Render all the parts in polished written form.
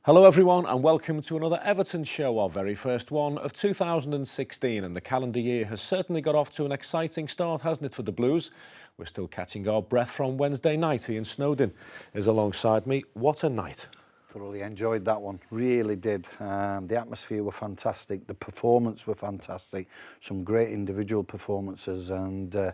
Hello everyone and welcome to another Everton Show, our very first one of 2016, and the calendar year has certainly got off to an exciting start, hasn't it, for the Blues? We're still catching our breath from Wednesday night. Ian Snowden is alongside me. What a night. Thoroughly enjoyed that one, really did. The atmosphere were fantastic, the performance were fantastic, some great individual performances, and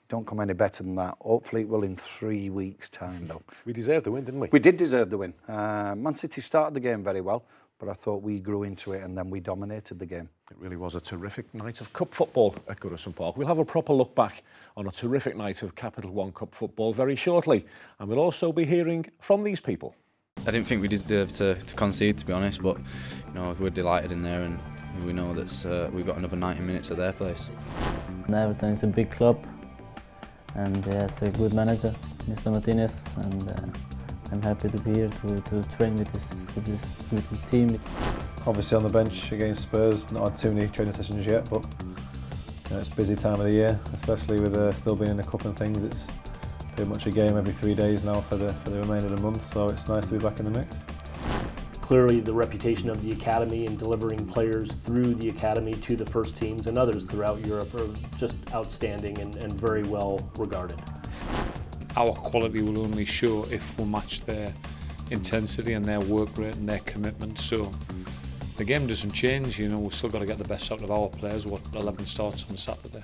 don't come any better than that. Hopefully it will in 3 weeks' time, though. We deserved the win, didn't we? We did deserve the win. Man City started the game very well, but I thought we grew into it and then we dominated the game. It really was a terrific night of cup football at Goodison Park. We'll have a proper look back on a terrific night of Capital One Cup football very shortly, and we'll also be hearing from these people. I didn't think we deserved to concede, to be honest, but we're delighted in there, and we know that we've got another 90 minutes at their place. Everton is a big club, and it's a good manager, Mr. Martinez, and I'm happy to be here to train with this good team. Obviously on the bench against Spurs, not had too many training sessions yet, but it's a busy time of the year, especially with still being in the cup and things. It's pretty much a game every 3 days now for the remainder of the month, so it's nice to be back in the mix. Clearly the reputation of the academy and delivering players through the academy to the first teams and others throughout Europe are just outstanding and very well regarded. Our quality will only show if we match their intensity and their work rate and their commitment. So the game doesn't change, we've still got to get the best out of our players. What 11 starts on Saturday.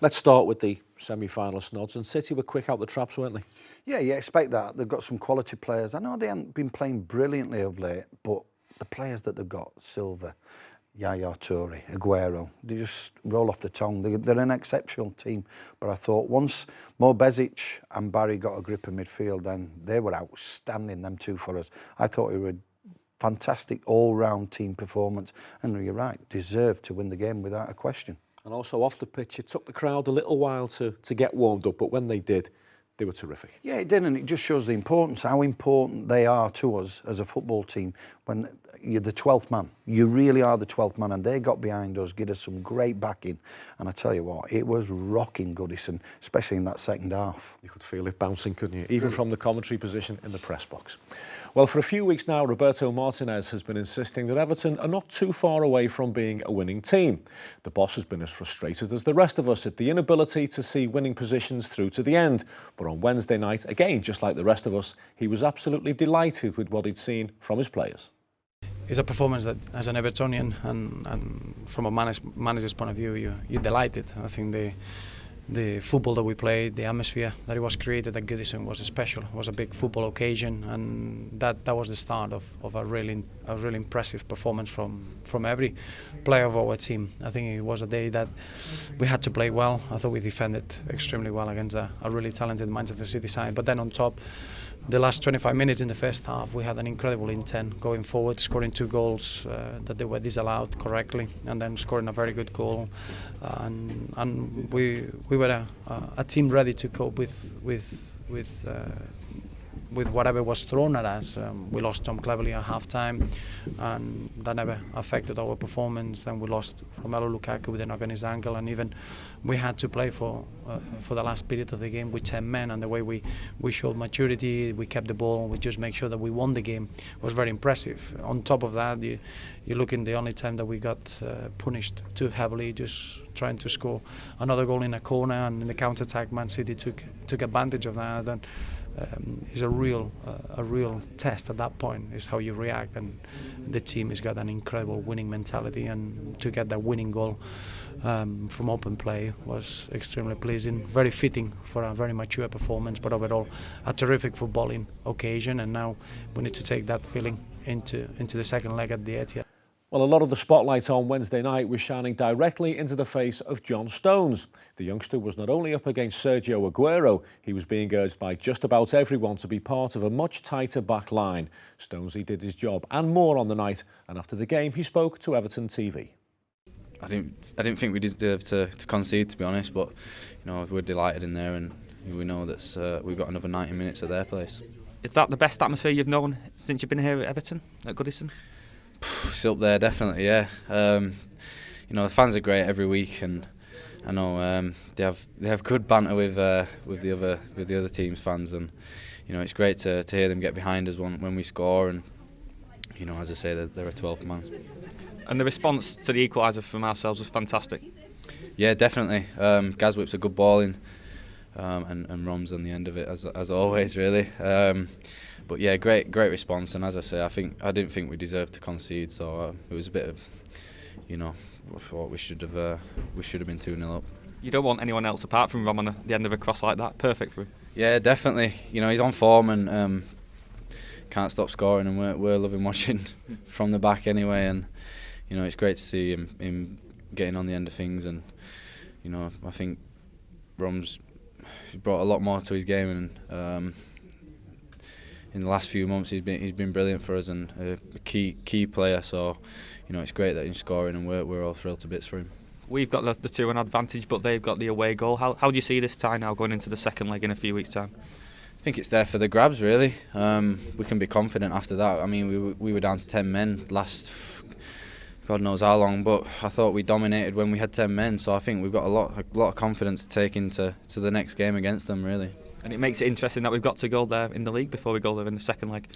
Let's start with the semi-finalist nods, and City were quick out the traps, weren't they? Yeah, you expect that. They've got some quality players. I know they haven't been playing brilliantly of late, but the players that they've got, Silva, Yaya Toure, Aguero, they just roll off the tongue. They're an exceptional team. But I thought once Mo Bezic and Barry got a grip of midfield, then they were outstanding, them two for us. I thought it was a fantastic all-round team performance. And you're right, deserved to win the game without a question. And also off the pitch, it took the crowd a little while to get warmed up, but when they did, they were terrific. Yeah, it did, and it just shows the importance, how important they are to us as a football team. When you're the 12th man, you really are the 12th man, and they got behind us, give us some great backing. And I tell you what, it was rocking Goodison, especially in that second half. You could feel it bouncing, couldn't you? Even from the commentary position in the press box. Well, for a few weeks now, Roberto Martinez has been insisting that Everton are not too far away from being a winning team. The boss has been as frustrated as the rest of us at the inability to see winning positions through to the end. But on Wednesday night, again, just like the rest of us, he was absolutely delighted with what he'd seen from his players. It's a performance that, as an Evertonian and from a manager's point of view, you're delighted. I think the football that we played, the atmosphere that it was created at Goodison was special. It was a big football occasion, and that was the start of a really impressive performance from every player of our team. I think it was a day that we had to play well. I thought we defended extremely well against a really talented Manchester City side. But then on top, the last 25 minutes in the first half, we had an incredible intent going forward, scoring 2 goals that they were disallowed correctly, and then scoring a very good goal. And we were a team ready to cope with whatever was thrown at us. We lost Tom Cleverley at half-time, and that never affected our performance. Then we lost Romelu Lukaku with a knock on his ankle, and even we had to play for the last period of the game with 10 men, and the way we showed maturity, we kept the ball, we just make sure that we won the game was very impressive. On top of that, you look in the only time that we got punished too heavily, just trying to score another goal in a corner, and in the counter-attack, Man City took advantage of that. And is a real test at that point, is how you react, and the team has got an incredible winning mentality, and to get that winning goal from open play was extremely pleasing, very fitting for a very mature performance, but overall a terrific footballing occasion. And now we need to take that feeling into the second leg at the Etihad. Well, a lot of the spotlight on Wednesday night was shining directly into the face of John Stones. The youngster was not only up against Sergio Aguero, he was being urged by just about everyone to be part of a much tighter back line. Stonesy did his job and more on the night, and after the game he spoke to Everton TV. I didn't think we deserved to concede, to be honest, but we're delighted in there, and we know that we've got another 90 minutes at their place. Is that the best atmosphere you've known since you've been here at Everton, at Goodison? It's up there, definitely, yeah. The fans are great every week, and I know they have good banter with the other team's fans, and it's great to hear them get behind us when we score, and you know, as I say, they're a 12th man. And the response to the equaliser from ourselves was fantastic. Yeah, definitely. Gaz whips a good ball in, and Rom's on the end of it as always, really. But yeah, great response. And as I say, I didn't think we deserved to concede, so it was a bit of, you know, I thought we should have been 2-0 up. You don't want anyone else apart from Rom on the end of a cross like that. Perfect for him. Yeah, definitely. You know, he's on form and can't stop scoring, and we're loving watching from the back anyway. And you know, it's great to see him getting on the end of things. And you know, I think Rom's brought a lot more to his game, and in the last few months he's been brilliant for us and a key player. So you know, it's great that he's scoring, and we're all thrilled to bits for him. We've got the 2-1 advantage, but they've got the away goal. How do you see this tie now going into the second leg in a few weeks' time? I think it's there for the grabs, really. We can be confident after that. I mean, we were down to 10 men last, God knows how long, but I thought we dominated when we had 10 men. So I think we've got a lot of confidence to take into the next game against them, really. And it makes it interesting that we've got to go there in the league before we go there in the second leg.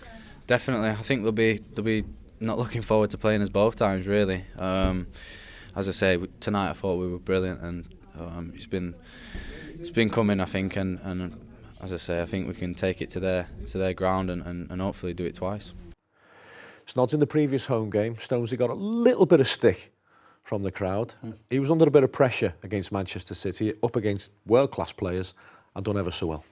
Definitely, I think they'll be not looking forward to playing us both times, really. As I say, tonight I thought we were brilliant, and it's been coming, I think, and as I say, I think we can take it to their ground and hopefully do it twice. Snods, in the previous home game, Stonesy got a little bit of stick from the crowd. He was under a bit of pressure against Manchester City, up against world-class players, and done ever so well.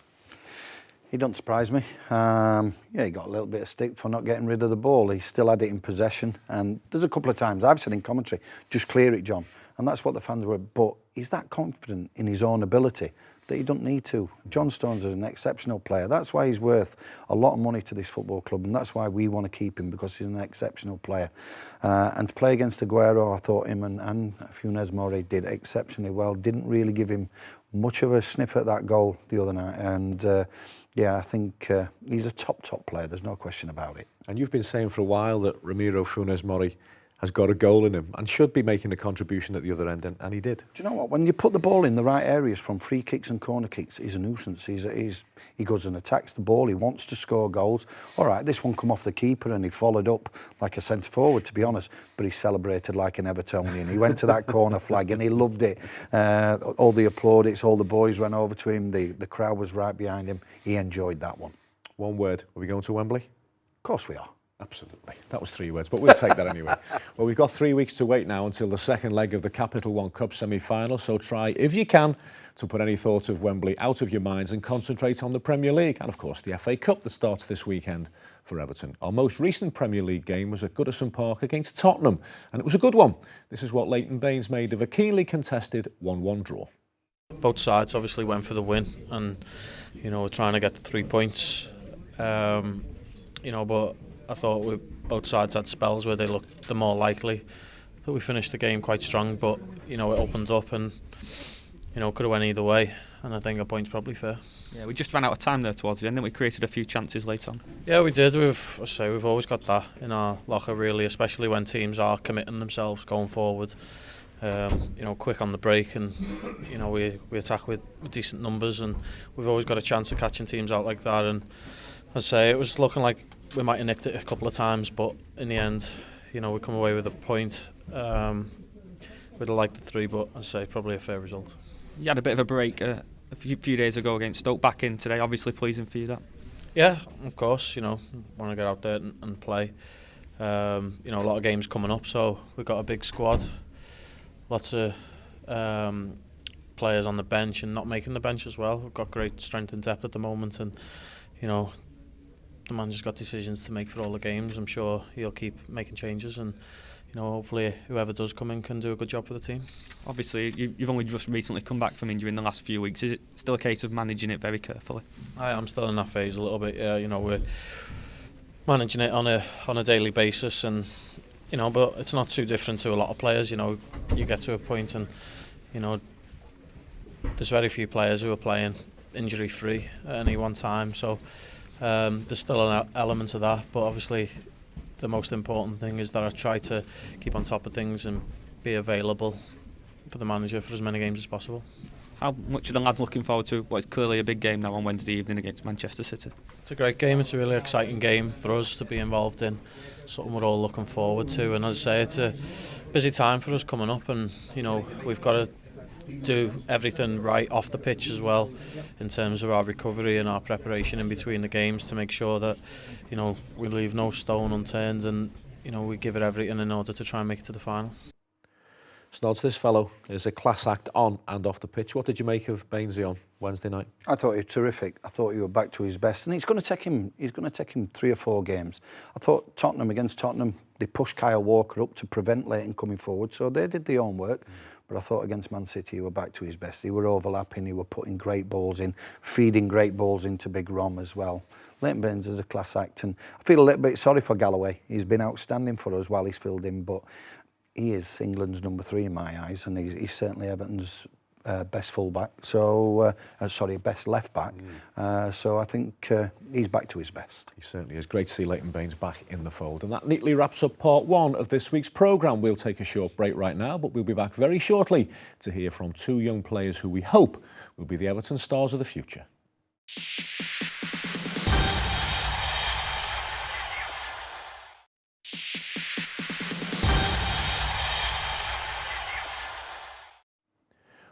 He don't surprise me. Yeah, he got a little bit of stick for not getting rid of the ball. He still had it in possession, and there's a couple of times I've said in commentary, just clear it, John, and that's what the fans were. But he's that confident in his own ability that he don't need to. John Stones is an exceptional player. That's why he's worth a lot of money to this football club, and that's why we want to keep him, because he's an exceptional player. And to play against Aguero, I thought him and Funes Mori did exceptionally well. Didn't really give him much of a sniff at that goal the other night, and yeah, I think he's a top player. There's no question about it. And you've been saying for a while that Ramiro Funes Mori has got a goal in him and should be making a contribution at the other end, and he did. Do you know what? When you put the ball in the right areas from free kicks and corner kicks, he's a nuisance. He goes and attacks the ball. He wants to score goals. All right, this one come off the keeper and he followed up like a centre forward, to be honest, but he celebrated like an Evertonian. He went to that corner flag and he loved it. All the applaudits, all the boys ran over to him. The crowd was right behind him. He enjoyed that one. One word, are we going to Wembley? Of course we are. Absolutely. That was 3 words, but we'll take that anyway. Well, we've got 3 weeks to wait now until the second leg of the Capital One Cup semi-final, so try, if you can, to put any thought of Wembley out of your minds and concentrate on the Premier League and, of course, the FA Cup that starts this weekend for Everton. Our most recent Premier League game was at Goodison Park against Tottenham, and it was a good one. This is what Leighton Baines made of a keenly contested 1-1 draw. Both sides obviously went for the win, and, you know, trying to get the 3 points, you know, but I thought both sides had spells where they looked the more likely. I thought we finished the game quite strong, but you know, it opened up and you know, could have went either way, and I think a point's probably fair. Yeah, we just ran out of time there towards the end, and we created a few chances late on. Yeah, we did. We've always got that in our locker, really, especially when teams are committing themselves going forward. You know, quick on the break, and you know, we attack with decent numbers, and we've always got a chance of catching teams out like that. And I say it was looking like we might have nicked it a couple of times, but in the end, you know, we come away with a point. We'd have liked the 3, but I say probably a fair result. You had a bit of a break a few days ago against Stoke, back in today. Obviously pleasing for you, that. Yeah, of course. You know, want to get out there and play. You know, a lot of games coming up, so we've got a big squad. Lots of players on the bench and not making the bench as well. We've got great strength and depth at the moment, and you know, the manager's got decisions to make for all the games. I'm sure he'll keep making changes, and you know, hopefully whoever does come in can do a good job for the team. Obviously, you've only just recently come back from injury in the last few weeks. Is it still a case of managing it very carefully? I am still in that phase a little bit. Yeah, you know, we're managing it on a daily basis, and you know, but it's not too different to a lot of players. You know, you get to a point, and you know, there's very few players who are playing injury free at any one time. So. There's still an element of that, but obviously the most important thing is that I try to keep on top of things and be available for the manager for as many games as possible. How much are the lads looking forward to what is clearly a big game now on Wednesday evening against Manchester City? It's a great game. It's a really exciting game for us to be involved in. Something we're all looking forward to. And as I say, it's a busy time for us coming up, and you know we've got to do everything right off the pitch as well, in terms of our recovery and our preparation in between the games, to make sure that you know we leave no stone unturned, and you know we give it everything in order to try and make it to the final. Snods, this fellow is a class act on and off the pitch. What did you make of Bainesy on Wednesday night? I thought he was terrific. I thought he was back to his best, and it's going to take him 3 or 4 games. I thought against Tottenham, they pushed Kyle Walker up to prevent Leighton coming forward, so they did their own work. But I thought against Man City, he were back to his best. He were overlapping, he were putting great balls in, feeding great balls into Big Rom as well. Leighton Baines is a class act, and I feel a little bit sorry for Galloway. He's been outstanding for us while he's filled in, but he is England's number 3 in my eyes, and he's certainly Everton's best fullback. So, best left back. So I think he's back to his best. He certainly is. Great to see Leighton Baines back in the fold. And that neatly wraps up part 1 of this week's programme. We'll take a short break right now, but we'll be back very shortly to hear from 2 young players who we hope will be the Everton stars of the future.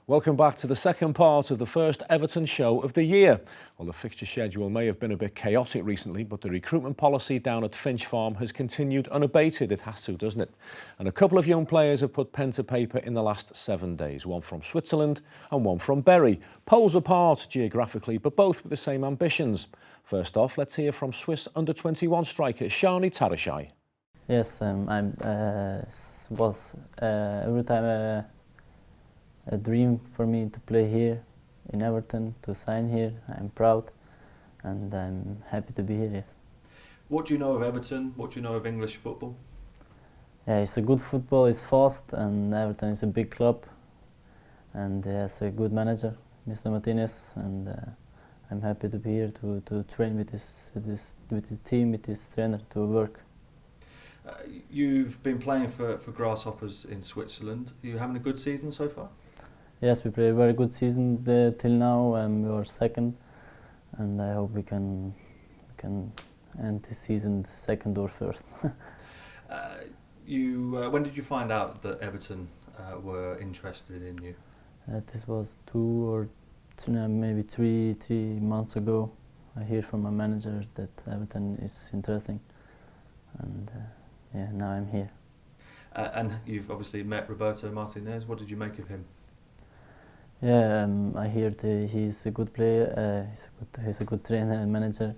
Welcome back to the second part of the first Everton show of the year. Well, the fixture schedule may have been a bit chaotic recently, but the recruitment policy down at Finch Farm has continued unabated. It has to, doesn't it? And a couple of young players have put pen to paper in the last 7 days, one from Switzerland and one from Bury. Poles apart geographically, but both with the same ambitions. First off, let's hear from Swiss under-21 striker Shani Tarashaj. Yes, was every time a dream for me to play here in Everton, to sign here. I'm proud and I'm happy to be here, yes. What do you know of Everton? What do you know of English football? Yeah, it's a good football, it's fast, and Everton is a big club, and it's a good manager, Mr. Martinez, and I'm happy to be here to train with his team, with his trainer, to work. You've been playing for Grasshoppers in Switzerland. Are you having a good season so far? Yes, we played a very good season till now, and we were second, and I hope we can end this season second or third. When did you find out that Everton were interested in you? This was 2 or maybe three months ago. I hear from my manager that Everton is interesting, and yeah, now I'm here. And you've obviously met Roberto Martinez. What did you make of him? Yeah, I heard he's a good player. He's a good trainer and manager.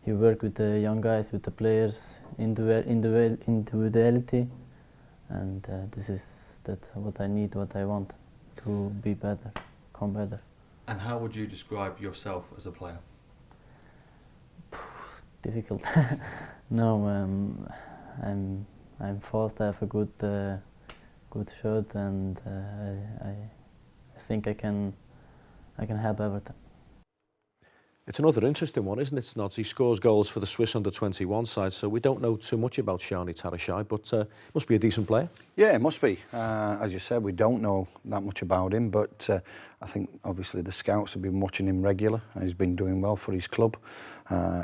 He works with the young guys, with the players, individuality, and this is what I need, what I want to be better, become better. And how would you describe yourself as a player? Difficult. No, I'm fast. I have a good shot, and I think I can help Everton. It's another interesting one, isn't it, Snods? He scores goals for the Swiss under-21 side, so we don't know too much about Shani Tarashaj, but must be a decent player. Yeah, it must be. As you said, we don't know that much about him, but I think obviously the scouts have been watching him regular, and he's been doing well for his club.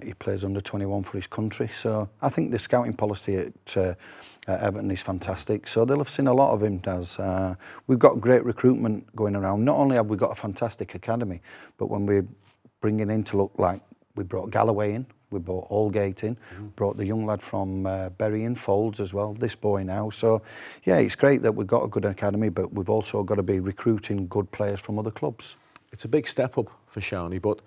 He plays under-21 for his country, so I think the scouting policy at Everton is fantastic. So they'll have seen a lot of him. We've got great recruitment going around. Not only have we got a fantastic academy, but when we're bringing in to look like, we brought Galloway in, we brought Allgate in, brought the young lad from Bury in, Foulds as well, this boy now. So yeah, it's great that we've got a good academy, but we've also got to be recruiting good players from other clubs. It's a big step up for Shani, but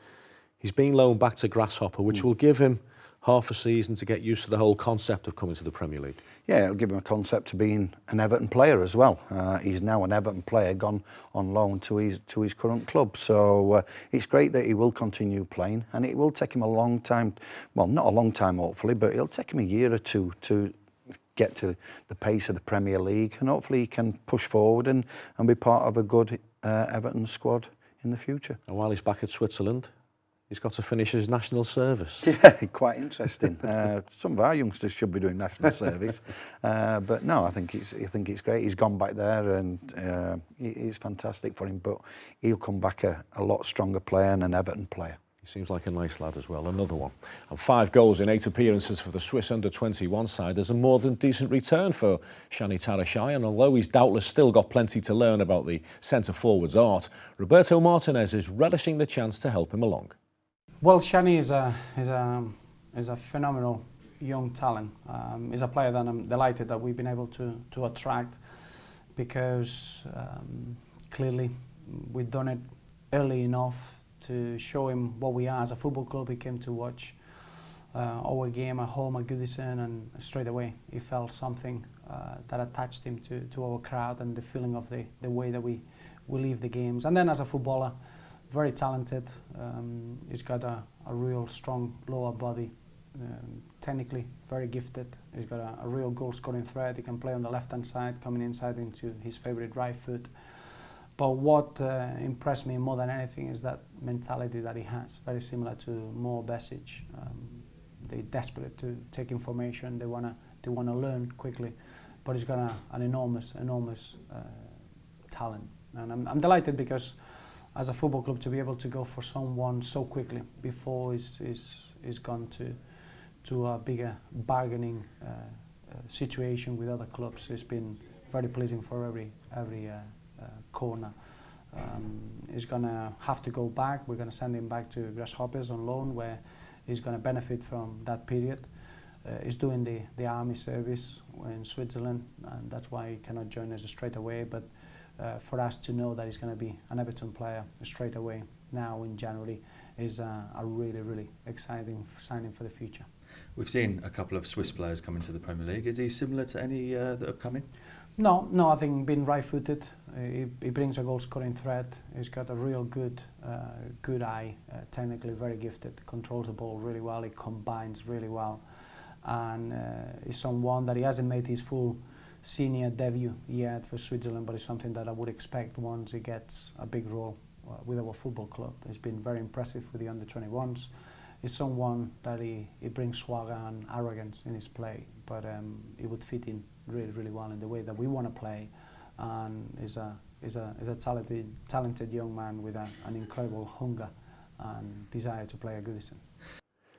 he's been loaned back to Grasshopper, which will give him half a season to get used to the whole concept of coming to the Premier League. Yeah, it'll give him a concept to being an Everton player as well. He's now an Everton player gone on loan to his current club. So it's great that he will continue playing, and it will take him a long time, well, not a long time hopefully, but it'll take him a year or two to get to the pace of the Premier League, and hopefully he can push forward and be part of a good Everton squad in the future. And while he's back at Switzerland, He's got to finish his national service. Yeah, quite interesting. Some of our youngsters should be doing national service, but no, I think it's great. He's gone back there, and it's fantastic for him. But he'll come back a lot stronger player and an Everton player. He seems like a nice lad as well, another one. And 5 goals in 8 appearances for the Swiss under-21 side is a more than decent return for Shani Tarashaj, and although he's doubtless still got plenty to learn about the centre-forward's art, Roberto Martinez is relishing the chance to help him along. Well, Shani is a phenomenal young talent. He's a player that I'm delighted that we've been able to attract, because clearly we've done it early enough to show him what we are as a football club. He came to watch our game at home at Goodison, and straight away he felt something that attached him to our crowd and the feeling of the way that we leave the games. And then as a footballer, very talented. He's got a real strong lower body, technically very gifted. He's got a real goal scoring threat. He can play on the left hand side, coming inside into his favourite right foot. But what impressed me more than anything is that mentality that he has, very similar to Mori. They're desperate to take information. They wanna learn quickly, but he's got an enormous talent, and I'm delighted, because as a football club to be able to go for someone so quickly before he's gone to a bigger bargaining situation with other clubs has been very pleasing for every corner. He's going to have to go back. We're going to send him back to Grashoppers on loan, where he's going to benefit from that period. He's doing the army service in Switzerland, and that's why he cannot join us straight away. But for us to know that he's going to be an Everton player straight away now in January is a really exciting signing for the future. We've seen a couple of Swiss players come into the Premier League. Is he similar to any that have come in? No, I think being right-footed, he brings a goal-scoring threat. He's got a real good eye, technically very gifted, controls the ball really well, he combines really well, and he's someone that he hasn't made his full senior debut yet for Switzerland, but it's something that I would expect once he gets a big role with our football club. He's been very impressive with the under-21s. He's someone that he brings swagger and arrogance in his play, but he would fit in really well in the way that we want to play, and is a talented young man with an incredible hunger and desire to play at Goodison.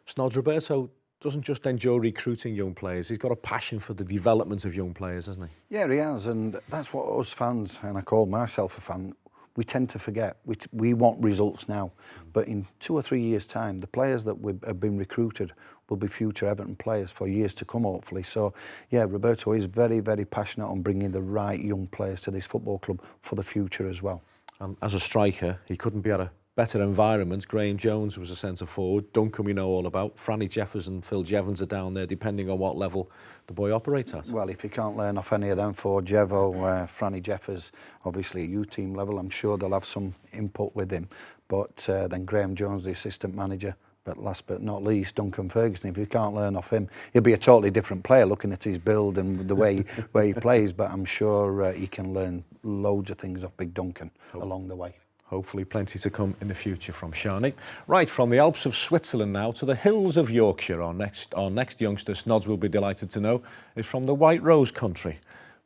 Snods, Roberto doesn't just enjoy recruiting young players, he's got a passion for the development of young players, hasn't he? Yeah, he has, and that's what us fans, and I call myself a fan, we tend to forget. We want results now, but in 2 or 3 years' time, the players that have been recruited will be future Everton players for years to come, hopefully. So, yeah, Roberto is very passionate on bringing the right young players to this football club for the future as well. And as a striker, he couldn't be at a better environment. Graham Jones was a centre forward. Duncan we know all about. Franny Jeffers and Phil Jevons are down there, depending on what level the boy operates at. Well, if he can't learn off any of them, for Jevo, Franny Jeffers, obviously U-team level, I'm sure they'll have some input with him. But then Graham Jones, the assistant manager. But last but not least, Duncan Ferguson. If you can't learn off him, he'll be a totally different player looking at his build and the way he plays. But I'm sure he can learn loads of things off Big Duncan along the way. Hopefully plenty to come in the future from Shani. Right, from the Alps of Switzerland now to the hills of Yorkshire. Our next youngster, Snods will be delighted to know, is from the White Rose country.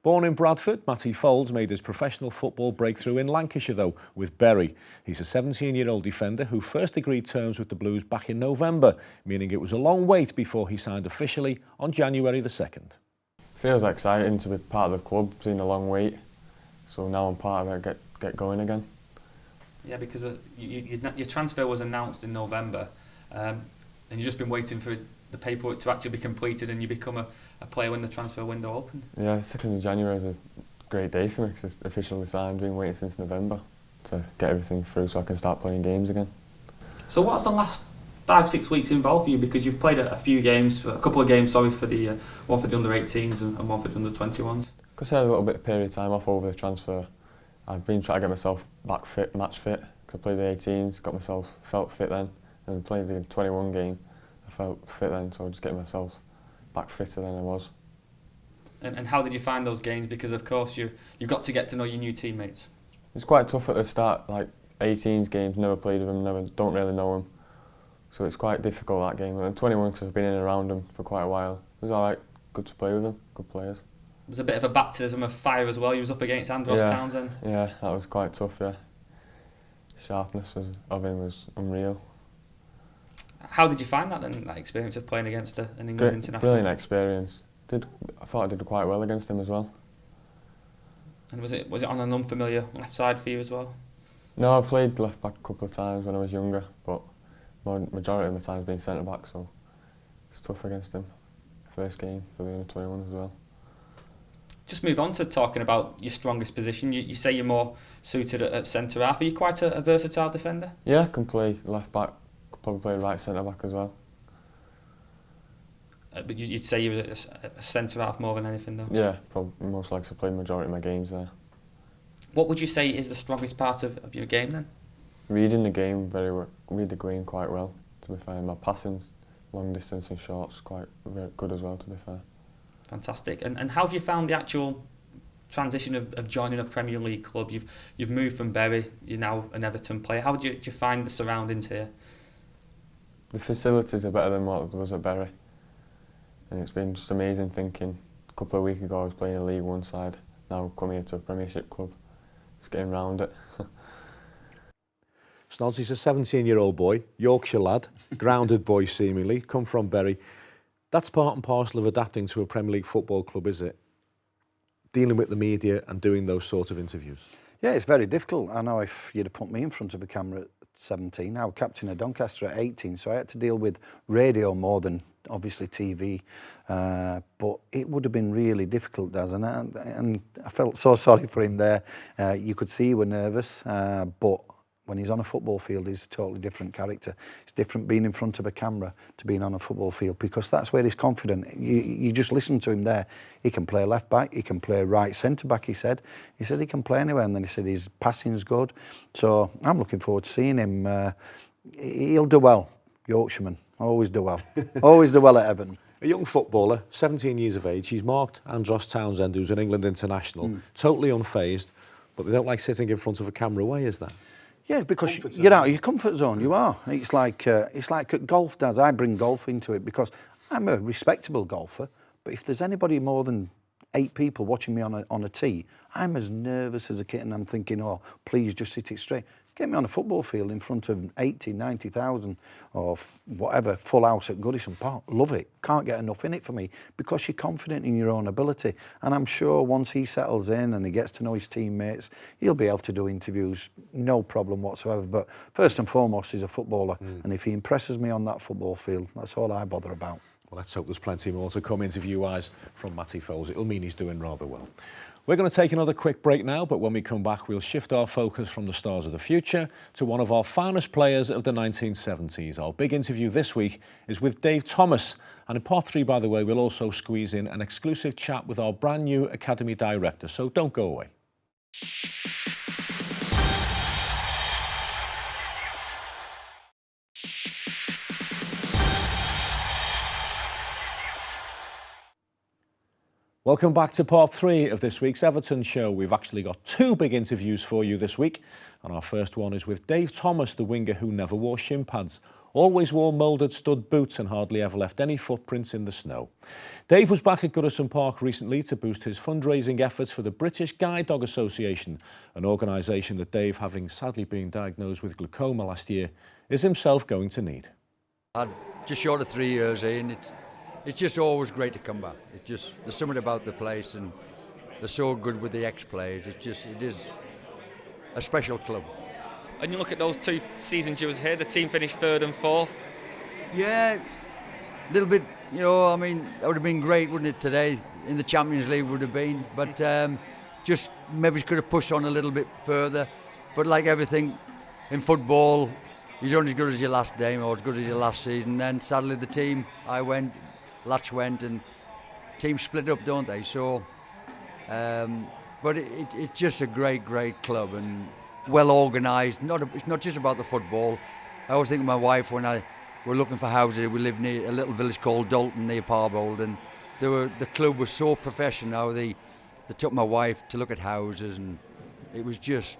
Born in Bradford, Matty Foulds made his professional football breakthrough in Lancashire, though, with Bury. He's a 17-year-old defender who first agreed terms with the Blues back in November, meaning it was a long wait before he signed officially on January the 2nd. Feels exciting to be part of the club, it's been a long wait, so now I'm part of it, get going again. Yeah, because your transfer was announced in November, and you've just been waiting for the paperwork to actually be completed and you become a player when the transfer window opened. Yeah, 2nd of January is a great day for me because it's officially signed. Been waiting since November to get everything through so I can start playing games again. So what's the last 5-6 weeks involved for you? Because you've played a few games, a couple of games, sorry, for the one for the under-18s and one for the under-21s. Because I had a little bit of period of time off over the transfer, I've been trying to get myself back fit, match fit. I played the 18s, felt fit then, and played the 21 game. I felt fit then, so I was just getting myself back fitter than I was. And how did you find those games? Because of course you've got to get to know your new teammates. It's quite tough at the start, like 18s games, never played with them, don't really know them. So it's quite difficult, that game. And 21, because I've been in and around them for quite a while. It was alright, good to play with them, good players. It was a bit of a baptism of fire as well. You was up against Andros Townsend. Yeah, that was quite tough, yeah. Sharpness of him was unreal. How did you find that then, that experience of playing against an England international? Brilliant experience. I thought I did quite well against him as well. And was it on an unfamiliar left side for you as well? No, I played left back a couple of times when I was younger, but majority of my time's been centre back, so it's tough against him. First game for the under-21 as well. Just move on to talking about your strongest position. You say you're more suited at centre half. Are you quite a versatile defender? Yeah, I can play left back, could probably play right centre back as well. But you'd say you were a centre half more than anything though? Yeah, probably most likely to play the majority of my games there. What would you say is the strongest part of your game then? Reading the game read the game quite well, to be fair. My passing's long distance and shorts quite very good as well, to be fair. Fantastic. And how have you found the actual transition of joining a Premier League club? You've moved from Bury, you're now an Everton player. How do you find the surroundings here? The facilities are better than what there was at Bury. And it's been just amazing thinking. A couple of weeks ago I was playing a League One side, now come here to a Premiership club. Just getting round it. Snodsy's a 17-year-old boy, Yorkshire lad, grounded boy seemingly, come from Bury. That's part and parcel of adapting to a Premier League football club, is it? Dealing with the media and doing those sort of interviews. Yeah, it's very difficult. I know if you'd have put me in front of a camera at 17, I was captain of Doncaster at 18, so I had to deal with radio more than obviously TV, but it would have been really difficult, and I felt so sorry for him there. You could see he was nervous, but when he's on a football field, he's a totally different character. It's different being in front of a camera to being on a football field, because that's where he's confident. You just listen to him there. He can play left back, he can play right centre back, he said he can play anywhere, and then he said his passing's good. So I'm looking forward to seeing him. He'll do well, Yorkshireman. Always do well. Always do well at Everton. A young footballer, 17 years of age, he's marked Andros Townsend, who's an England international, totally unfazed, but they don't like sitting in front of a camera. Why is that? Yeah, because you're out of your comfort zone. You are. It's like at golf, Daz. I bring golf into it because I'm a respectable golfer, but if there's anybody more than 8 people watching me on a tee, I'm as nervous as a kitten. I'm thinking, oh, please just sit it straight. Get me on a football field in front of 80, 90,000 or whatever, full house at Goodison Park. Love it. Can't get enough in it for me because you're confident in your own ability. And I'm sure once he settles in and he gets to know his teammates, he'll be able to do interviews, no problem whatsoever. But first and foremost, he's a footballer. And if he impresses me on that football field, that's all I bother about. Well, let's hope there's plenty more to come interview-wise from Matty Foulds. It'll mean he's doing rather well. We're going to take another quick break now, but when we come back, we'll shift our focus from the stars of the future to one of our finest players of the 1970s. Our big interview this week is with Dave Thomas. And in part 3, by the way, we'll also squeeze in an exclusive chat with our brand new Academy Director, so don't go away. Welcome back to part 3 of this week's Everton Show. We've actually got 2 big interviews for you this week. And our first one is with Dave Thomas, the winger who never wore shin pads, always wore moulded stud boots and hardly ever left any footprints in the snow. Dave was back at Goodison Park recently to boost his fundraising efforts for the British Guide Dog Association, an organisation that Dave, having sadly been diagnosed with glaucoma last year, is himself going to need. I'm just short of 3 years in. It's just always great to come back. It's just, there's something about the place and they're so good with the ex-players. It is a special club. And you look at those 2 seasons you was here, the team finished 3rd and 4th. Yeah, a little bit, you know, I mean, that would have been great, wouldn't it, today? In the Champions League would have been, but just maybe could have pushed on a little bit further. But like everything in football, you're only as good as your last game or as good as your last season. Then sadly the team, Latch went and teams split up, don't they? So, but it's just a great club and well organised. It's not just about the football. I always think of my wife when we're looking for houses. We live near a little village called Dalton near Parbold, and the club was so professional. They took my wife to look at houses, and it was just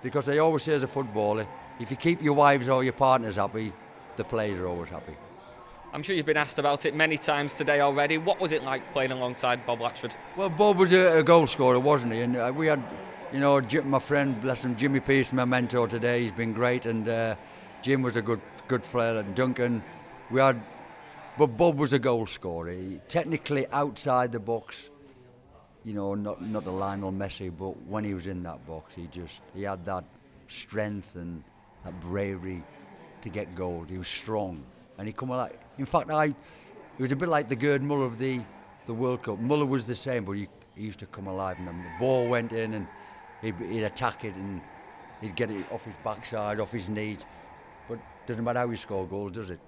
because they always say as a footballer, if you keep your wives or your partners happy, the players are always happy. I'm sure you've been asked about it many times today already. What was it like playing alongside Bob Latchford? Well, Bob was a goal scorer, wasn't he? And we had, you know, my friend, bless him, Jimmy Pearce, my mentor today. He's been great, and Jim was a good player. And Duncan, but Bob was a goal scorer. He, technically outside the box, you know, not a Lionel Messi, but when he was in that box, he had that strength and that bravery to get goals. He was strong, and he come alive. In fact, he was a bit like the Gerd Muller of the World Cup. Muller was the same, but he used to come alive, and the ball went in, and he'd attack it, and he'd get it off his backside, off his knees. But it doesn't matter how he scored goals, does it?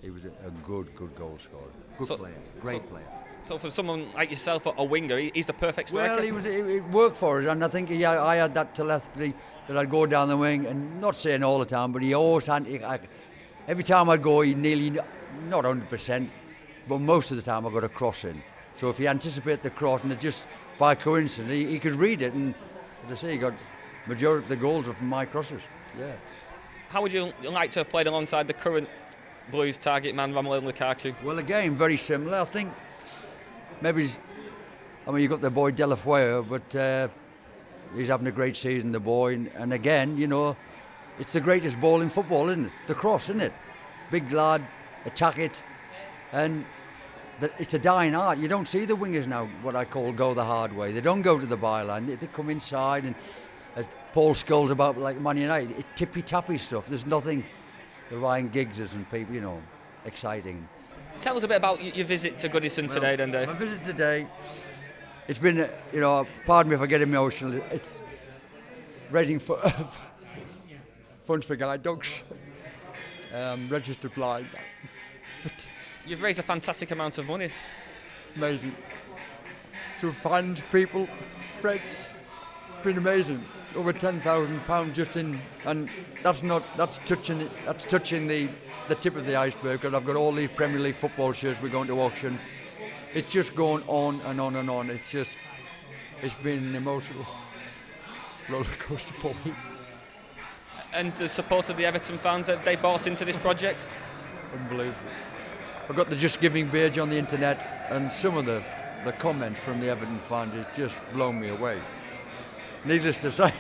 He was a good goal scorer. Good player, great player. So for someone like yourself, a winger, he's the perfect striker. Well, it worked for us, and I think I had that telepathy that I'd go down the wing, and not saying all the time, but he always had. Every time I'd go, he nearly, not 100%, but most of the time I got a cross in. So if he anticipate the cross, and it just by coincidence, he could read it, and as I say, he got majority of the goals were from my crosses. Yeah. How would you like to have played alongside the current Blues target man, Romelu Lukaku? Well, again, very similar. I think maybe, you've got the boy De La Fuente, but he's having a great season, the boy. And again, you know, it's the greatest ball in football, isn't it? The cross, isn't it? Big lad, attack it. And it's a dying art. You don't see the wingers now, what I call go the hard way. They don't go to the byline. They come inside, and as Paul Scholes about like Man United, it's tippy-tappy stuff. There's nothing, the Ryan Giggses and people, you know, exciting. Tell us a bit about your visit to Goodison today, then, Dave. My visit today, it's been, you know, pardon me if I get emotional, it's raising funds for guide dogs, registered blind. But you've raised a fantastic amount of money. Amazing. Through fans, people, friends, been amazing. Over £10,000 just in, and that's touching the tip of the iceberg, because I've got all these Premier League football shirts we're going to auction. It's just going on and on and on. It's been an emotional roller coaster for me. And the support of the Everton fans, have they bought into this project? Unbelievable. I've got the Just Giving page on the internet, and some of the comments from the Everton fans has just blown me away. Needless to say,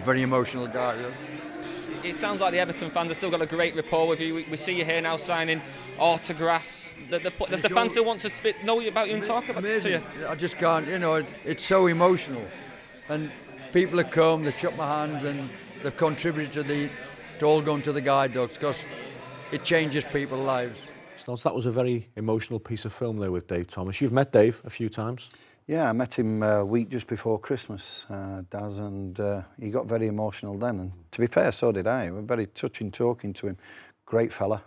very emotional guy. Yeah. It sounds like the Everton fans have still got a great rapport with you. We see you here now signing autographs. The fans still want to know about you and talk about it to you. I just can't, you know, it's so emotional. And people have come, they've shook my hand, and they've contributed to all going to the guide dogs, because it changes people's lives. So that was a very emotional piece of film there with Dave Thomas. You've met Dave a few times. Yeah, I met him a week just before Christmas, Daz, and he got very emotional then. And to be fair, so did I. We were very touching talking to him. Great fella,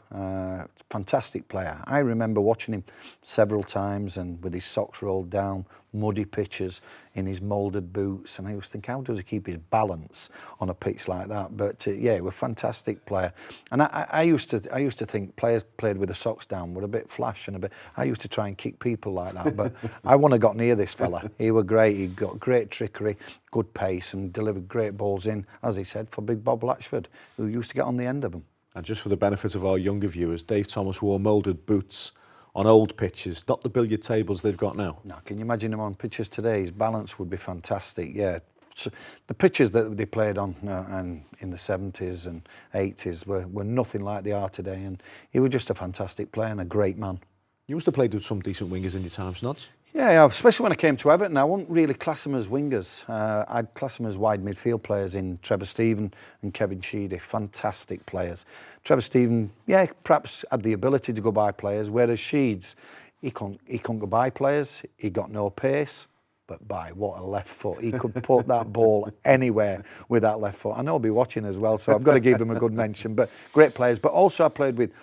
fantastic player. I remember watching him several times, and with his socks rolled down, muddy pitches, in his moulded boots, and I was thinking, how does he keep his balance on a pitch like that? But yeah, he was a fantastic player. And I used to think players played with the socks down were a bit flash and a bit. I used to try and kick people like that, but I wouldn't have got near this fella. He was great. He got great trickery, good pace, and delivered great balls in, as he said, for Big Bob Latchford, who used to get on the end of them. And just for the benefit of our younger viewers, Dave Thomas wore moulded boots on old pitches, not the billiard tables they've got now. No, can you imagine him on pitches today? His balance would be fantastic, yeah. So the pitches that they played on and in the 70s and 80s were nothing like they are today, and he was just a fantastic player and a great man. You must have played with some decent wingers in your time, Snods? Yeah, especially when I came to Everton. I wouldn't really class them as wingers. I'd class them as wide midfield players in Trevor Stephen and Kevin Sheedy. Fantastic players. Trevor Stephen, yeah, perhaps had the ability to go by players, whereas Sheeds, he couldn't go by players. He got no pace, but by what a left foot. He could put that ball anywhere with that left foot. I know he'll be watching as well, so I've got to give him a good mention. But great players. But also I played with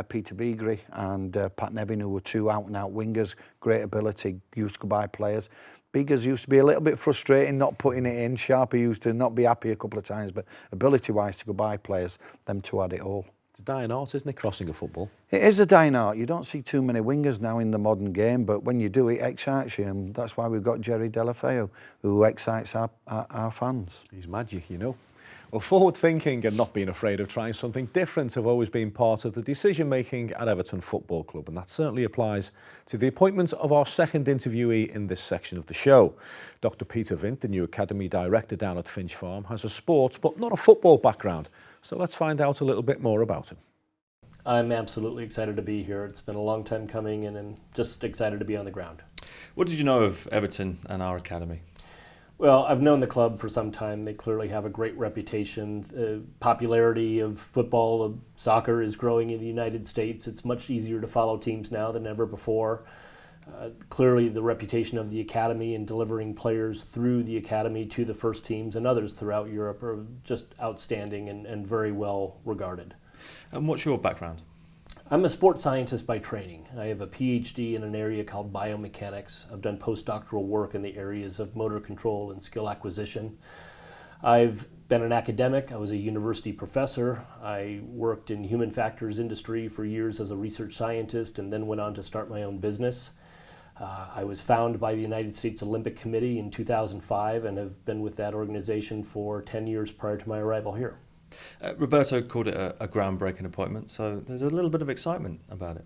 Peter Beagrie and Pat Nevin, who were two out-and-out wingers, great ability, used to go by players. Beagers used to be a little bit frustrating, not putting it in. Sharpie used to not be happy a couple of times, but ability-wise to go by players, them two had it all. It's a dying art, isn't it, crossing a football? It is a dying art. You don't see too many wingers now in the modern game, but when you do, it excites you, and that's why we've got Jerry Delafeu, who excites our fans. He's magic, you know. Well, forward thinking and not being afraid of trying something different have always been part of the decision making at Everton Football Club, and that certainly applies to the appointment of our second interviewee in this section of the show. Dr. Peter Vint, the new academy director down at Finch Farm, has a sports but not a football background, so let's find out a little bit more about him. I'm absolutely excited to be here. It's been a long time coming, and I'm just excited to be on the ground. What did you know of Everton and our academy? Well, I've known the club for some time. They clearly have a great reputation. Popularity of football, of soccer is growing in the United States. It's much easier to follow teams now than ever before. Clearly, the reputation of the academy and delivering players through the academy to the first teams and others throughout Europe are just outstanding and very well regarded. And what's your background? I'm a sports scientist by training. I have a PhD in an area called biomechanics. I've done postdoctoral work in the areas of motor control and skill acquisition. I've been an academic. I was a university professor. I worked in human factors industry for years as a research scientist and then went on to start my own business. I was founded by the United States Olympic Committee in 2005 and have been with that organization for 10 years prior to my arrival here. Roberto called it a groundbreaking appointment, so there's a little bit of excitement about it.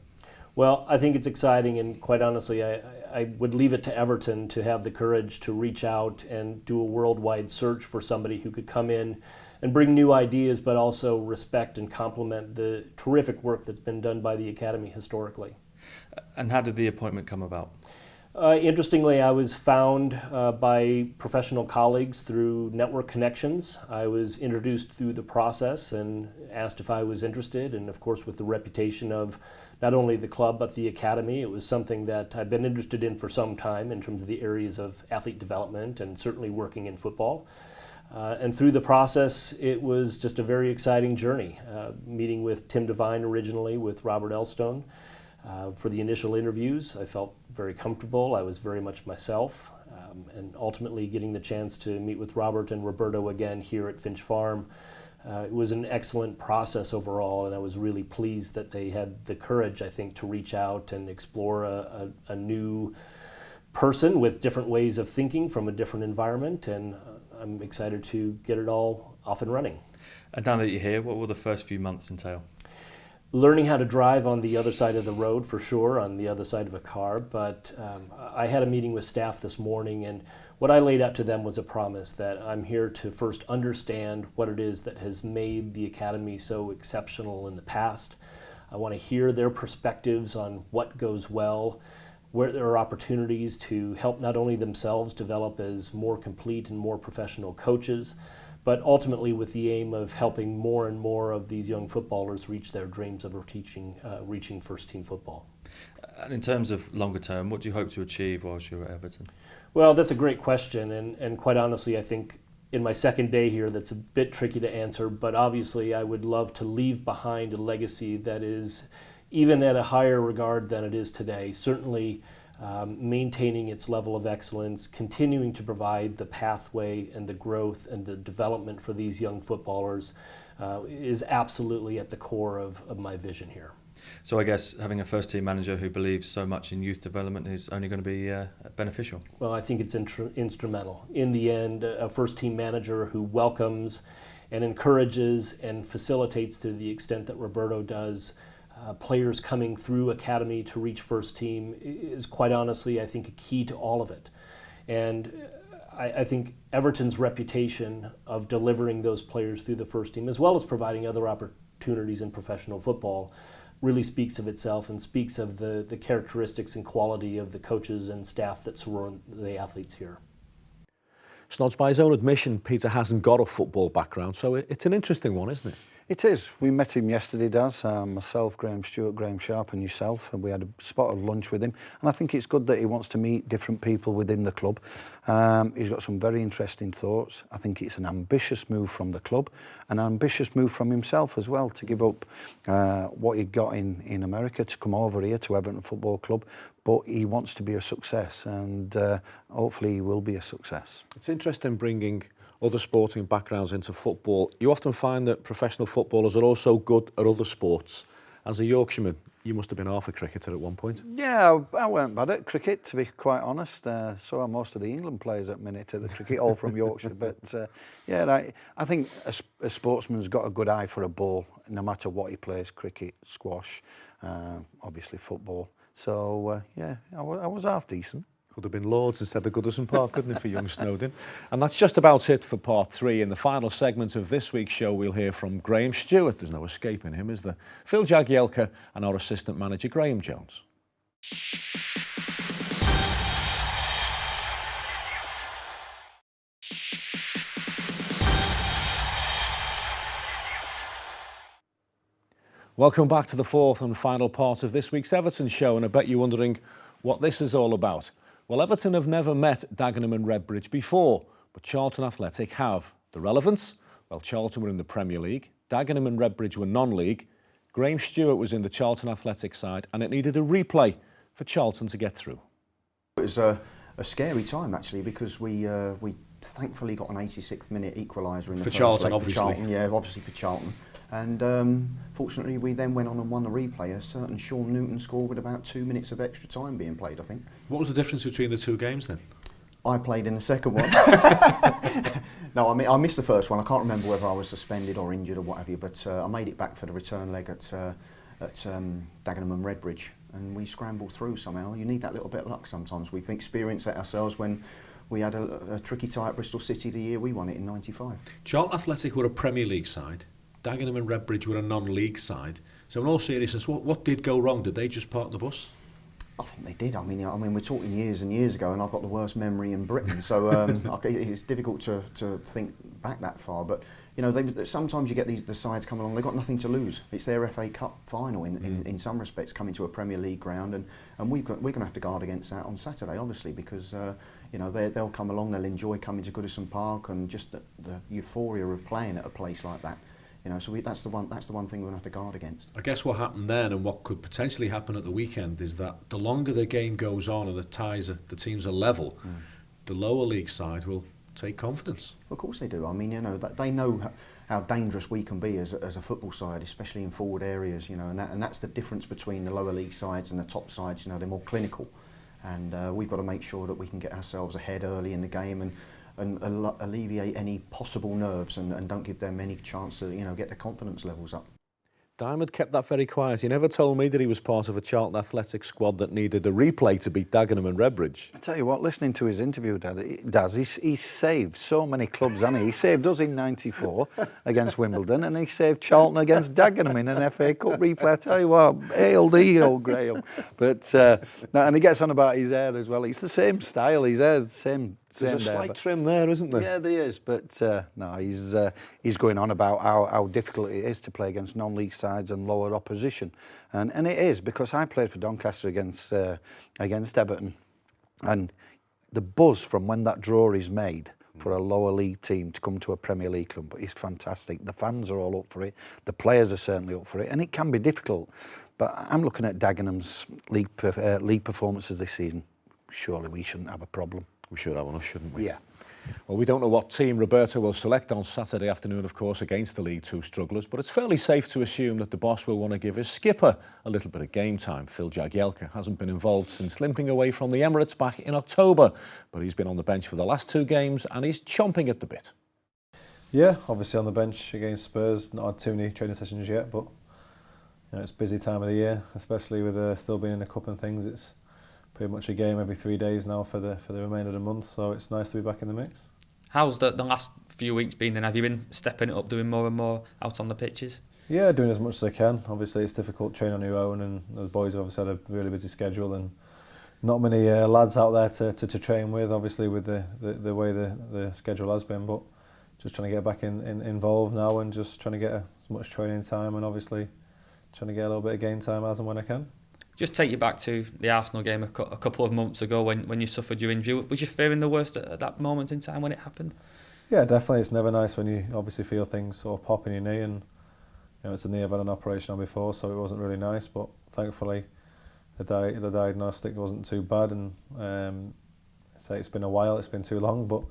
Well, I think it's exciting, and quite honestly, I would leave it to Everton to have the courage to reach out and do a worldwide search for somebody who could come in and bring new ideas, but also respect and complement the terrific work that's been done by the Academy historically. And how did the appointment come about? Interestingly, I was found by professional colleagues through network connections. I was introduced through the process and asked if I was interested, and of course with the reputation of not only the club but the academy, it was something that I've been interested in for some time in terms of the areas of athlete development and certainly working in football. And through the process, it was just a very exciting journey, meeting with Tim Devine originally, with Robert Elstone. For the initial interviews, I felt very comfortable. I was very much myself, and ultimately getting the chance to meet with Robert and Roberto again here at Finch Farm. It was an excellent process overall, and I was really pleased that they had the courage, I think, to reach out and explore a new person with different ways of thinking from a different environment, and I'm excited to get it all off and running. And now that you're here, what will the first few months entail? Learning how to drive on the other side of the road, for sure, on the other side of a car, but I had a meeting with staff this morning, and what I laid out to them was a promise that I'm here to first understand what it is that has made the academy so exceptional in the past. I want to hear their perspectives on what goes well, where there are opportunities to help not only themselves develop as more complete and more professional coaches, but ultimately with the aim of helping more and more of these young footballers reach their dreams of reaching first-team football. And in terms of longer term, what do you hope to achieve whilst you're at Everton? Well, that's a great question, and quite honestly, I think in my second day here, that's a bit tricky to answer, but obviously I would love to leave behind a legacy that is even at a higher regard than it is today. Certainly, maintaining its level of excellence, continuing to provide the pathway and the growth and the development for these young footballers is absolutely at the core of my vision here. So I guess having a first-team manager who believes so much in youth development is only going to be beneficial. Well, I think it's instrumental. In the end, a first-team manager who welcomes and encourages and facilitates to the extent that Roberto does players coming through academy to reach first team is quite honestly, I think, a key to all of it. And I think Everton's reputation of delivering those players through the first team, as well as providing other opportunities in professional football, really speaks of itself and speaks of the characteristics and quality of the coaches and staff that surround the athletes here. Snods, by his own admission, Peter hasn't got a football background, so it's an interesting one, isn't it? It is. We met him yesterday, Daz, myself, Graham Stewart, Graham Sharp and yourself, and we had a spot of lunch with him. And I think it's good that he wants to meet different people within the club. He's got some very interesting thoughts. I think it's an ambitious move from the club, an ambitious move from himself as well, to give up what he got in America, to come over here to Everton Football Club. But he wants to be a success, and hopefully he will be a success. It's interesting bringing other sporting backgrounds into football. You often find that professional footballers are also good at other sports. As a Yorkshireman, You must have been half a cricketer at one point. Yeah, I weren't bad at cricket, to be quite honest. So are most of the England players at minute at the cricket, all from Yorkshire. But yeah, I think a sportsman's got a good eye for a ball, no matter what he plays, cricket, squash, obviously football. So yeah, I was half decent. Could have been Lords instead of Goodison Park, couldn't it, for young Snowdon? And that's just about it for part 3. In the final segment of this week's show, we'll hear from Graham Stewart. There's no escaping him, is there? Phil Jagielka and our assistant manager, Graham Jones. Welcome back to the fourth and final part of this week's Everton Show, and I bet you're wondering what this is all about. Well, Everton have never met Dagenham and Redbridge before, but Charlton Athletic have. The relevance? Well, Charlton were in the Premier League, Dagenham and Redbridge were non-league, Graham Stewart was in the Charlton Athletic side, and it needed a replay for Charlton to get through. It was a scary time, actually, because we thankfully got an 86th minute equaliser in the first Charlton, leg. obviously. For Charlton, yeah, obviously for Charlton. And fortunately, we then went on and won the replay. A certain Sean Newton scored with about 2 minutes of extra time being played, I think. What was the difference between the two games then? I played in the second one. No, I missed the first one. I can't remember whether I was suspended or injured or what have you, but I made it back for the return leg at Dagenham and Redbridge, and we scrambled through somehow. You need that little bit of luck sometimes. We've experienced that ourselves when we had a tricky tie at Bristol City the year we won it in '95. Charlton Athletic were a Premier League side, Dagenham and Redbridge were a non-league side. So in all seriousness, what did go wrong? Did they just park the bus? I think they did. I mean, we're talking years and years ago, and I've got the worst memory in Britain, so it's difficult to think back that far. But you know, sometimes you get the sides come along. They've got nothing to lose. It's their FA Cup final in some respects, coming to a Premier League ground, and we're going to have to guard against that on Saturday, obviously, because you know they'll come along. They'll enjoy coming to Goodison Park and just the euphoria of playing at a place like that. You know, so that's the one thing we're going to have to guard against. I guess what happened then, and what could potentially happen at the weekend, is that the longer the game goes on and the teams are level, the lower league side will take confidence. Of course they do. I mean, you know, they know how dangerous we can be as a football side, especially in forward areas. You know, and that's the difference between the lower league sides and the top sides. You know, they're more clinical, and we've got to make sure that we can get ourselves ahead early in the game and alleviate any possible nerves and don't give them any chance to, you know, get their confidence levels up. Diamond kept that very quiet. He never told me that he was part of a Charlton Athletic squad that needed a replay to beat Dagenham and Redbridge. I tell you what, listening to his interview, Dad, he's saved so many clubs, hasn't he? He saved us in '94 against Wimbledon, and he saved Charlton against Dagenham in an FA Cup replay. I tell you what, hail thee, old Graham. But and he gets on about his hair as well. It's the same style. His hair, the same. There's a slight trim there, isn't there? Yeah, there is, but no, he's going on about how difficult it is to play against non-league sides and lower opposition, and it is, because I played for Doncaster against Everton, and the buzz from when that draw is made for a lower league team to come to a Premier League club is fantastic. The fans are all up for it, the players are certainly up for it, and it can be difficult. But I'm looking at Dagenham's league performances this season. Surely we shouldn't have a problem. We should have enough, shouldn't we? Yeah. Well, we don't know what team Roberto will select on Saturday afternoon, of course, against the League Two strugglers, but it's fairly safe to assume that the boss will want to give his skipper a little bit of game time. Phil Jagielka hasn't been involved since limping away from the Emirates back in October, but he's been on the bench for the last 2 games and he's chomping at the bit. Yeah, obviously on the bench against Spurs, not had too many training sessions yet, but you know, it's a busy time of the year, especially with still being in the cup and things. It's pretty much a game every 3 days now for the remainder of the month, so it's nice to be back in the mix. How's the last few weeks been then? Have you been stepping it up, doing more and more out on the pitches? Yeah, doing as much as I can. Obviously it's difficult training on your own, and the boys have obviously had a really busy schedule and not many lads out there to train with, obviously with the way the schedule has been, but just trying to get back involved now and just trying to get as much training time and obviously trying to get a little bit of game time as and when I can. Just take you back to the Arsenal game a couple of months ago when you suffered your injury. Was you fearing the worst at that moment in time when it happened? Yeah, definitely. It's never nice when you obviously feel things sort of pop in your knee, and you know, it's a knee I've had an operation on before, so it wasn't really nice, but thankfully the diagnostic wasn't too bad, and say it's been a while, it's been too long, but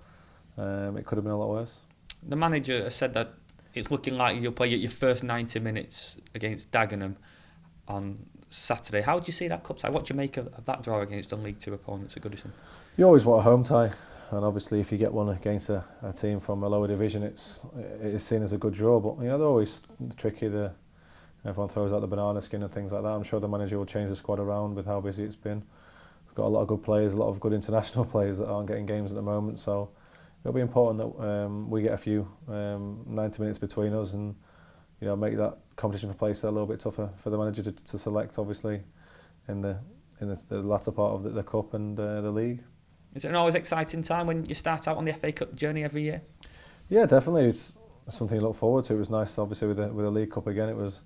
it could have been a lot worse. The manager has said that it's looking like you'll play your first 90 minutes against Dagenham. on Saturday. How do you see that cup tie? What do you make of that draw against the League Two opponents at Goodison? You always want a home tie, and obviously if you get one against a team from a lower division, it is seen as a good draw. But you know, they're always tricky. Everyone throws out the banana skin and things like that. I'm sure the manager will change the squad around with how busy it's been. We've got a lot of good players, a lot of good international players that aren't getting games at the moment. So it'll be important that we get a few 90 minutes between us, and you know, make that competition for place a little bit tougher for the manager to select, obviously, in the latter part of the cup and the league. Is it an always exciting time when you start out on the FA Cup journey every year? Yeah, definitely. It's something to look forward to. It was nice, obviously, with the League Cup again. It was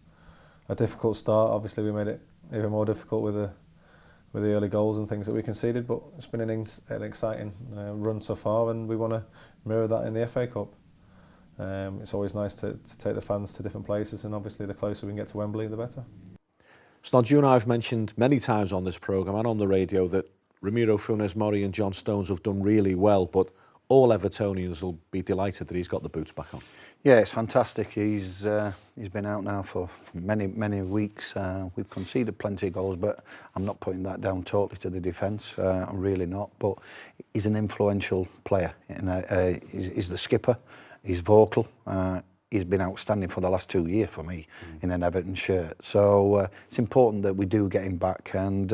a difficult start. Obviously, we made it even more difficult with the early goals and things that we conceded. But it's been an exciting run so far, and we want to mirror that in the FA Cup. It's always nice to take the fans to different places, and obviously the closer we can get to Wembley, the better. Snod, you and I have mentioned many times on this programme and on the radio that Ramiro Funes Mori and John Stones have done really well, but all Evertonians will be delighted that he's got the boots back on. Yeah, it's fantastic. He's been out now for many weeks. We've conceded plenty of goals, but I'm not putting that down totally to the defence. I'm really not. But he's an influential player. He's the skipper. He's vocal. He's been outstanding for the last 2 years for me in an Everton shirt. So it's important that we do get him back. And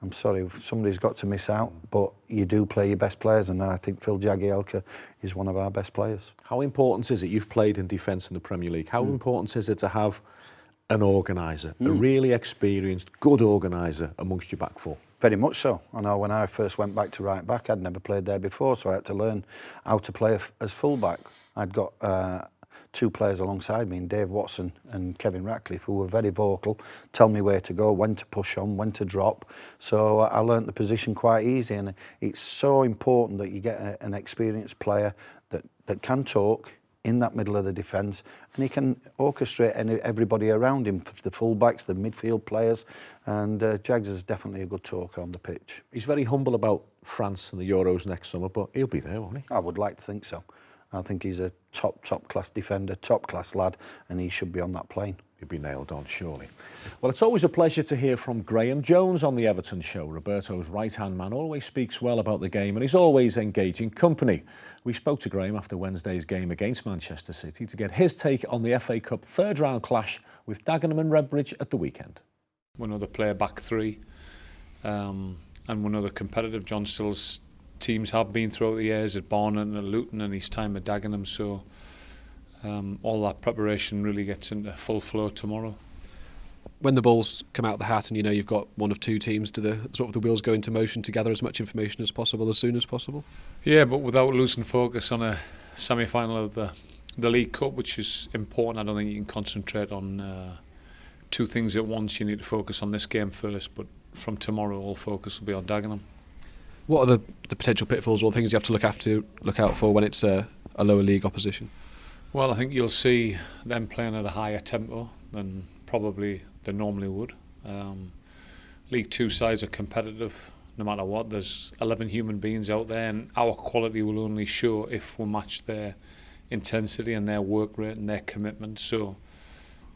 I'm sorry, somebody's got to miss out, but you do play your best players, and I think Phil Jagielka is one of our best players. How important is it? You've played in defence in the Premier League. How important is it to have an organiser, a really experienced, good organiser amongst your back four? Very much so. I know when I first went back to right back, I'd never played there before, so I had to learn how to play as full back. I'd got two players alongside me, Dave Watson and Kevin Ratcliffe, who were very vocal, tell me where to go, when to push on, when to drop. So I learnt the position quite easy, and it's so important that you get an experienced player that can talk in that middle of the defence, and he can orchestrate everybody around him, the full-backs, the midfield players, and Jags is definitely a good talker on the pitch. He's very humble about France and the Euros next summer, but he'll be there, won't he? I would like to think so. I think he's a top-class defender, top-class lad, and he should be on that plane. He'll be nailed on, surely. Well, it's always a pleasure to hear from Graham Jones on the Everton Show. Roberto's right-hand man always speaks well about the game, and he's always engaging company. We spoke to Graham after Wednesday's game against Manchester City to get his take on the FA Cup third-round clash with Dagenham and Redbridge at the weekend. We know they play a back three, and we know they're competitive. John Still's teams have been throughout the years at Barnet and at Luton and his time at Dagenham, so all that preparation really gets into full flow tomorrow. When the balls come out of the hat and you know you've got one of two teams, do the wheels go into motion to gather as much information as possible as soon as possible? Yeah, but without losing focus on a semi-final of the League Cup, which is important. I don't think you can concentrate on two things at once. You need to focus on this game first, but from tomorrow all focus will be on Dagenham. What are the potential pitfalls or things you have to look out for when it's a lower league opposition? Well, I think you'll see them playing at a higher tempo than probably they normally would. League Two sides are competitive no matter what. There's 11 human beings out there, and our quality will only show if we match their intensity and their work rate and their commitment. So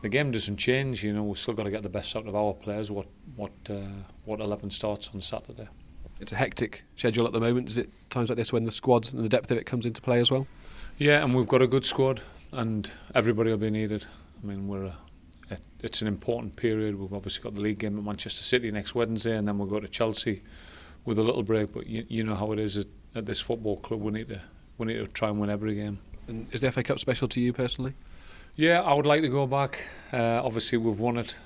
the game doesn't change. You know, we've still got to get the best out of our players. What 11 starts on Saturday. It's a hectic schedule at the moment. Is it times like this when the squad and the depth of it comes into play as well? Yeah, and we've got a good squad, and everybody will be needed. I mean, it's an important period. We've obviously got the league game at Manchester City next Wednesday, and then we'll go to Chelsea with a little break. But you know how it is at this football club. We need to try and win every game. And is the FA Cup special to you personally? Yeah, I would like to go back. Obviously, we've won it,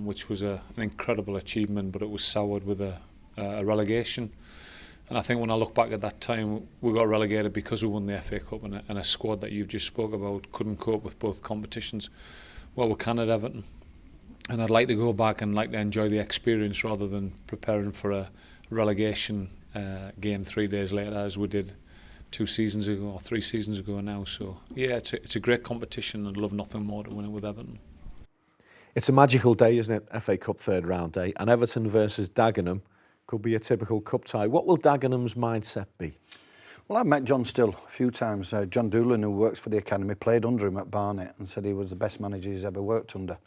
which was an incredible achievement, but it was soured with a relegation. And I think when I look back at that time, we got relegated because we won the FA Cup, and a squad that you've just spoke about couldn't cope with both competitions. Well, we can at Everton, and I'd like to go back and like to enjoy the experience rather than preparing for a relegation game 3 days later, as we did 2 seasons ago or 3 seasons ago now. So yeah, it's a great competition, and I'd love nothing more to win it with Everton. It's a magical day, isn't it? FA Cup third round day, and Everton versus Dagenham could be a typical cup tie. What will Dagenham's mindset be? Well, I've met John Still a few times. John Doolan, who works for the academy, played under him at Barnet and said he was the best manager he's ever worked under.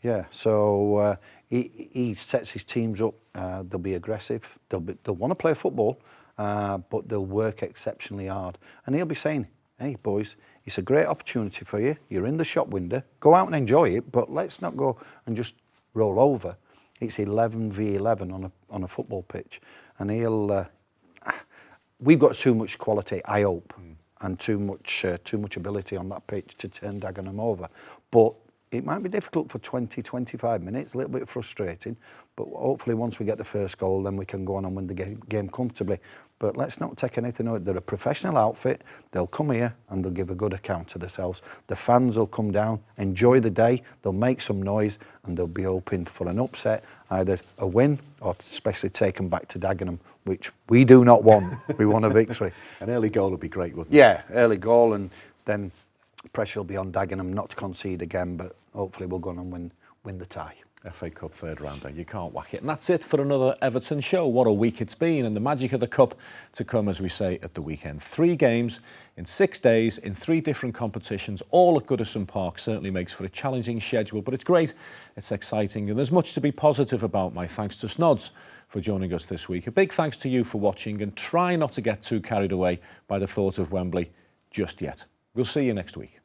Yeah, so he sets his teams up. They'll be aggressive. They'll want to play football, but they'll work exceptionally hard. And he'll be saying, hey, boys, it's a great opportunity for you. You're in the shop window. Go out and enjoy it, but let's not go and just roll over. It's 11v11 on a football pitch. And he'll... we've got too much quality, I hope, and too much ability on that pitch to turn Dagenham over. But it might be difficult for 20, 25 minutes, a little bit frustrating, but hopefully once we get the first goal, then we can go on and win the game comfortably. But let's not take anything out. They're a professional outfit. They'll come here and they'll give a good account of themselves. The fans will come down, enjoy the day, they'll make some noise, and they'll be hoping for an upset, either a win or especially taken back to Dagenham, which we do not want. We want a victory. An early goal would be great, wouldn't it? Yeah, early goal, and then pressure will be on Dagenham not to concede again, but hopefully we'll go on and win the tie. FA Cup third rounder, you can't whack it. And that's it for another Everton show. What a week it's been, and the magic of the cup to come, as we say, at the weekend. 3 games in 6 days in 3 different competitions, all at Goodison Park. Certainly makes for a challenging schedule, but it's great, it's exciting, and there's much to be positive about. My thanks to Snods for joining us this week. A big thanks to you for watching, and try not to get too carried away by the thought of Wembley just yet. We'll see you next week.